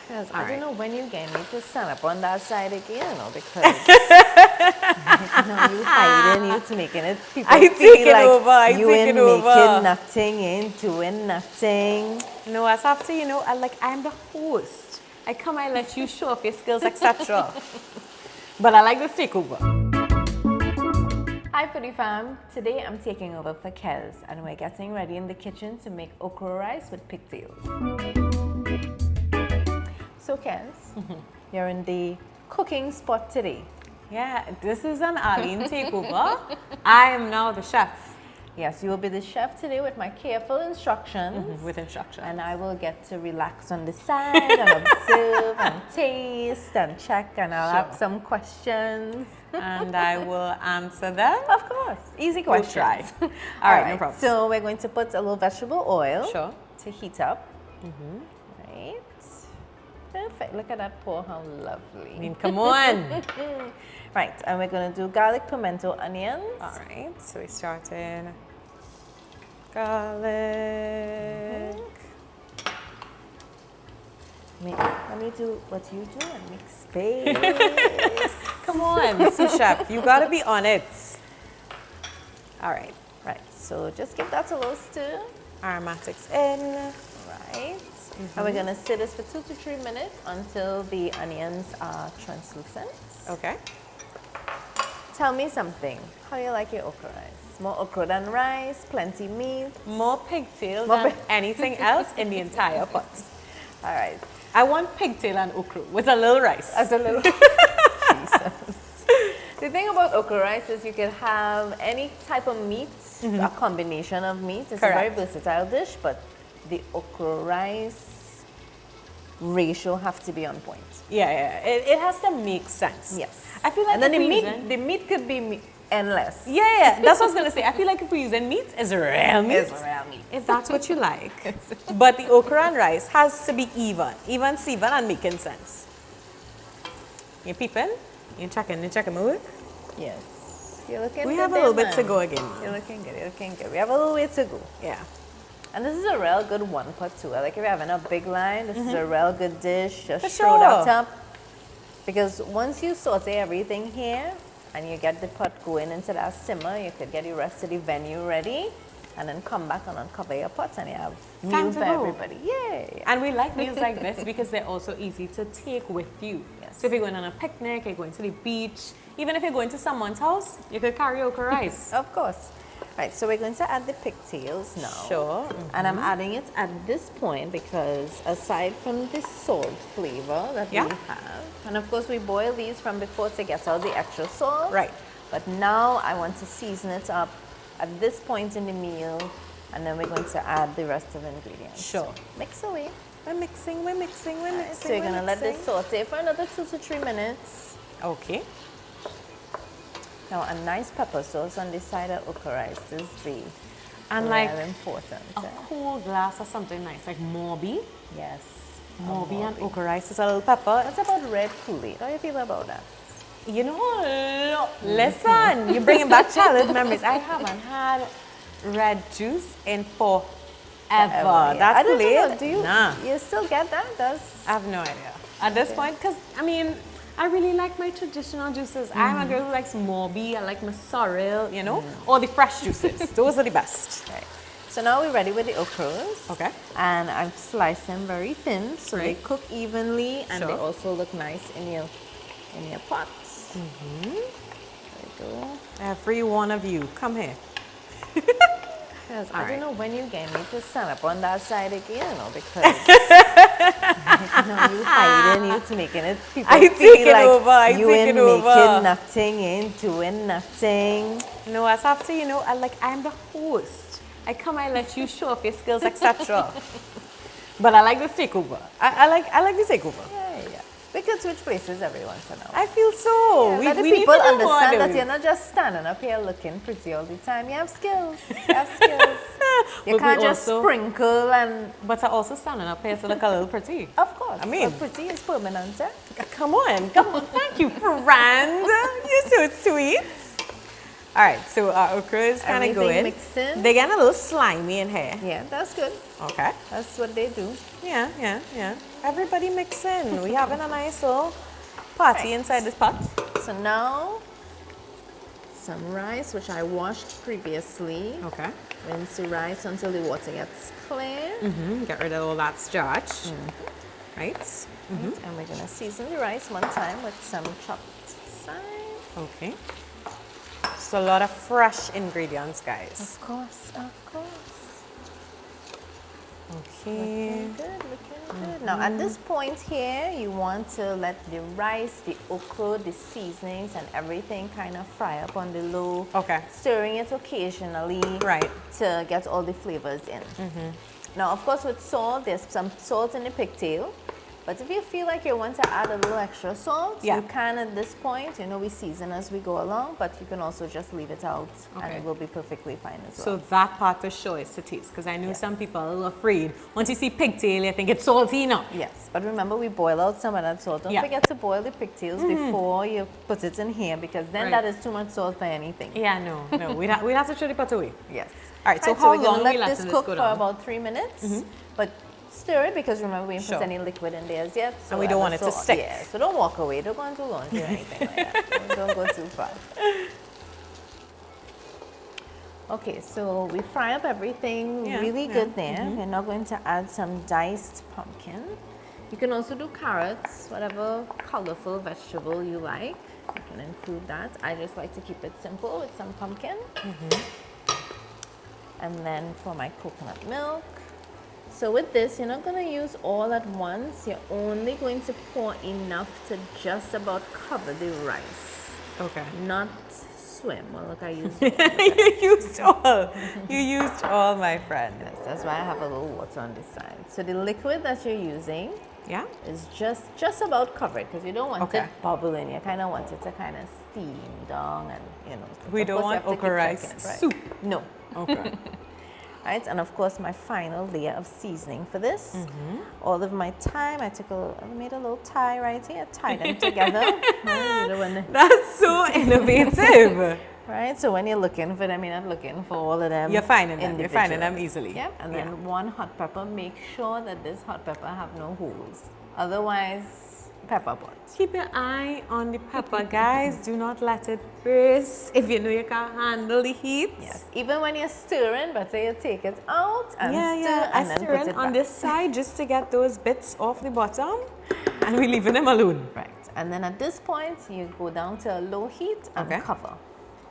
Because All I right. don't know when you get me to stand up on that side again, you know, because you hiding, you making it people I feel take it like over, I you take ain't it over. making nothing, you ain't doing nothing. No, I have to, I'm the host. I come, I let you show off your skills, etc. But I like this takeover. Hi Foodie fam, today I'm taking over for Kels and we're getting ready in the kitchen to make okra rice with pigtails. So Kels, you're in the cooking spot today. Yeah, this is an Arlene takeover. I am now the chef. Yes, you will be the chef today with my careful instructions. With instructions. And I will get to relax on the side and observe and taste and check, and I'll Sure. have some questions. And I will answer them. Of course, easy We'll questions. try. All right, no problem. So we're going to put a little vegetable oil Sure. to heat up. Right. Perfect. Look at that pour, how lovely. I mean, come on. Right, and we're going to do garlic, pimento, onions. All right, so we start in garlic. Let me do what you do and make space. Come on, sous chef, you gotta be on it. All right, Right, so just give that a little stir. aromatics in. Right. And we're going to stir this for 2 to 3 minutes until the onions are translucent. Okay. Tell me something. How do you like your okra rice? More okra than rice, plenty meat. More pigtail More than anything else in the entire pot. All right. I want pigtail and okra with a little rice. As a little. Jesus. The thing about okra rice is you can have any type of meat, a combination of meat. It's a very Correct. versatile dish, but the okra rice ratio have to be on point. Yeah, it has to make sense. Yes. I feel like And then if the we're meat, using- the meat could be endless. Yeah, that's what I was gonna say. I feel like if we're using meat, it's real meat. It's real meat. If that's what you like. But the okra and rice has to be even, Steven, and making sense. You peeping? You checking my work? Yes. You're looking We good have a there, little bit to man. go again. You're looking good, you're looking good. We have a little way to go. Yeah. And this is a real good one pot too. Like if you're having a big line, this is a real good dish. Just For throw that sure. up. Because once you saute everything here and you get the pot going into that simmer, you could get the rest of the venue ready and then come back and uncover your pot and you have Time meal to for go. everybody. Yay! And we like meals like this because they're also easy to take with you. Yes. So if you're going on a picnic, you're going to the beach, even if you're going to someone's house, you could carry okra rice. Of course. Right, so we're going to add the pigtails now. Sure. And I'm adding it at this point because aside from the salt flavor that Yeah. we have, and of course we boil these from before to get all the extra salt. Right. But now I want to season it up at this point in the meal, and then we're going to add the rest of the ingredients. Sure. Mix away. We're mixing. So you're gonna let this saute for another 2 to 3 minutes. Okay. Now a nice pepper sauce on the side of okra rice is And very like important. a whole glass of something nice, like Morby. Yes. Morby and okra rice is a little pepper. What about red Kool-Aid? How do you feel about that? You know, listen, you're bringing back childhood memories. I haven't had red juice in forever. Yeah. That's I don't know. late. Do you? Nah, You still get that? I have no idea. At this point, because, I mean, I really like my traditional juices. I'm a girl who likes Morby, I like my sorrel, or the fresh juices. Those are the best. Right. So now we're ready with the okras. Okay. And I've sliced them very thin so they Right. cook evenly and they Sure. also look nice in your pot. There we go. Every one of you, come here. Because I All right. don't know when you get me to stand up on that side again, because you hiding, you making it people I feel take it like over, I you take ain't it over. making nothing, you ain't doing nothing. No, I have to, I'm the host. I come, I let you show off your skills, etc. But I like this takeover. I like the takeover. Yeah. We could switch places every once in a while. I feel so. Yeah, let the we need people to know understand more, that you're not just standing up here looking pretty all the time. You have skills. You have skills. You But we can't just also- sprinkle and, But I also standing up here to look a little pretty. of course. I mean- but pretty is permanent. Eh? Come on. Thank you, friend. You're so sweet. All right, so our okra is kind of Everything going. mixed in. They're getting a little slimy in here. Yeah, that's good. Okay. That's what they do. Yeah. Everybody mix in. We having a nice little party inside this pot. So now, some rice, which I washed previously. Okay. Rinse the rice until the water gets clear. Get rid of all that starch. Right. And we're gonna season the rice one time with some chopped thyme. Okay. So a lot of fresh ingredients, guys. Of course. Okay. Looking good. Now at this point here, you want to let the rice, the okra, the seasonings and everything kind of fry up on the low. Okay. Stirring it occasionally. Right. To get all the flavors in. Now of course with salt, there's some salt in the pigtail. But if you feel like you want to add a little extra salt, you can at this point. You know, we season as we go along, but you can also just leave it out and it will be perfectly fine as well. So that part for sure is to taste, because I know some people are a little afraid. Once you see pigtail, you think it's salty enough. Yes, but remember we boil out some of that salt. Don't forget to boil the pigtails before you put it in here, because then that is too much salt for anything. Yeah, no. We'd have to throw the pot away. Yes. All right, so how we're long gonna we let let this this cook go for down? about 3 minutes. But stir it, because remember we didn't put any liquid in there as yet. So And we don't want it to stick. Yeah, so don't walk away. Don't go into laundry or anything like that. Don't go too far. Okay, so we fry up everything really good there. We're now going to add some diced pumpkin. You can also do carrots, whatever colorful vegetable you like. You can include that. I just like to keep it simple with some pumpkin. And then for my coconut milk. So with this, you're not going to use all at once. You're only going to pour enough to just about cover the rice. Okay. Not swim. Well, look, I used You used all, my friend. Yes, that's why I have a little water on this side. So the liquid that you're using is just about covered, because you don't want it bubbling. You kind of want it to kind of steam down and, you know. We don't want okra rice soup. No. Okay. Right, and of course my final layer of seasoning for this. All of my thyme, I made a little tie right here, tied them together. That's so innovative. Right, so when you're looking for them, you're not looking for all of them. You're finding them. You're finding them easily. Yep, and then one hot pepper. Make sure that this hot pepper have no holes. Otherwise, pepper pot. Keep your eye on the pepper, guys. Do not let it burst if you know you can't handle the heat. Yes, even when you're stirring, but say you take it out and stir, I and then stir put it it on back. this side just to get those bits off the bottom, and we're leaving them alone. Right, and then at this point, you go down to a low heat and cover.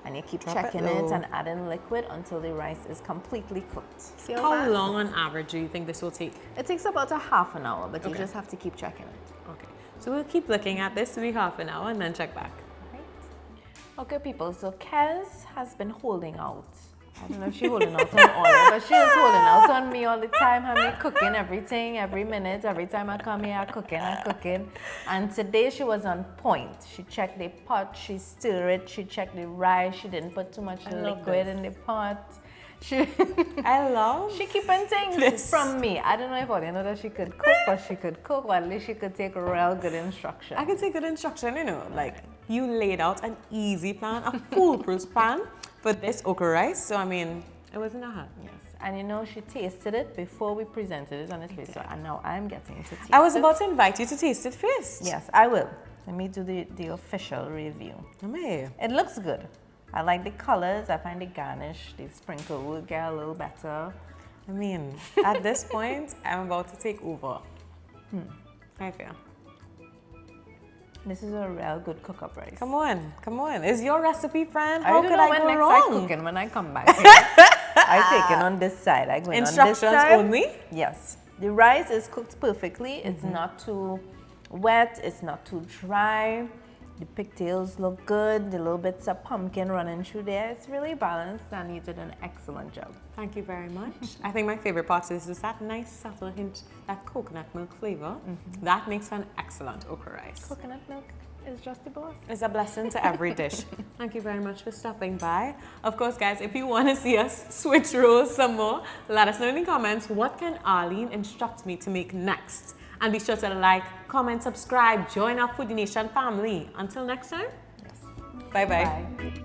And you keep checking it and adding liquid until the rice is completely cooked. See How long on average do you think this will take? It takes about a half an hour, but you just have to keep checking it. Okay, so we'll keep looking at this for half an hour and then check back. Right. Okay, people, so Kez has been holding out. I don't know if she's holding out on oil, but she is holding out on me all the time, having me cooking everything, every minute. Every time I come here, I'm cooking. And today she was on point. She checked the pot, she stirred it, she checked the rice, she didn't put too much liquid in the pot. She keeping things from me. I don't know if all you know that she could cook, but she could cook, or at least she could take real good instruction. I could take good instruction, you know, like you laid out an easy plan, a foolproof plan for this okra rice. So I mean, it wasn't a hard. Yes, and you know, she tasted it before we presented it on this place. So and now I'm getting to taste it. I was about to invite you to taste it first. Yes, I will. Let me do the official review. It looks good. I like the colors. I find the garnish, the sprinkle will get a little better. I mean, at this point, I'm about to take over. I feel. This is a real good cook-up rice. Come on. It's your recipe, friend. How could I go wrong? I cooking when I come back here. I take it on this side. I go in on this Instructions side. only? Yes. The rice is cooked perfectly. It's not too wet. It's not too dry. The pigtails look good. The little bits of pumpkin running through there. It's really balanced, and you did an excellent job. Thank you very much. I think my favorite part is that nice subtle hint, that coconut milk flavor. That makes for an excellent okra rice. Coconut milk is just the boss. It's a blessing to every dish. Thank you very much for stopping by. Of course, guys, if you want to see us switch roles some more, let us know in the comments, what can Arlene instruct me to make next? And be sure to like, comment, subscribe, join our Foodie Nation family. Until next time, bye-bye. Bye.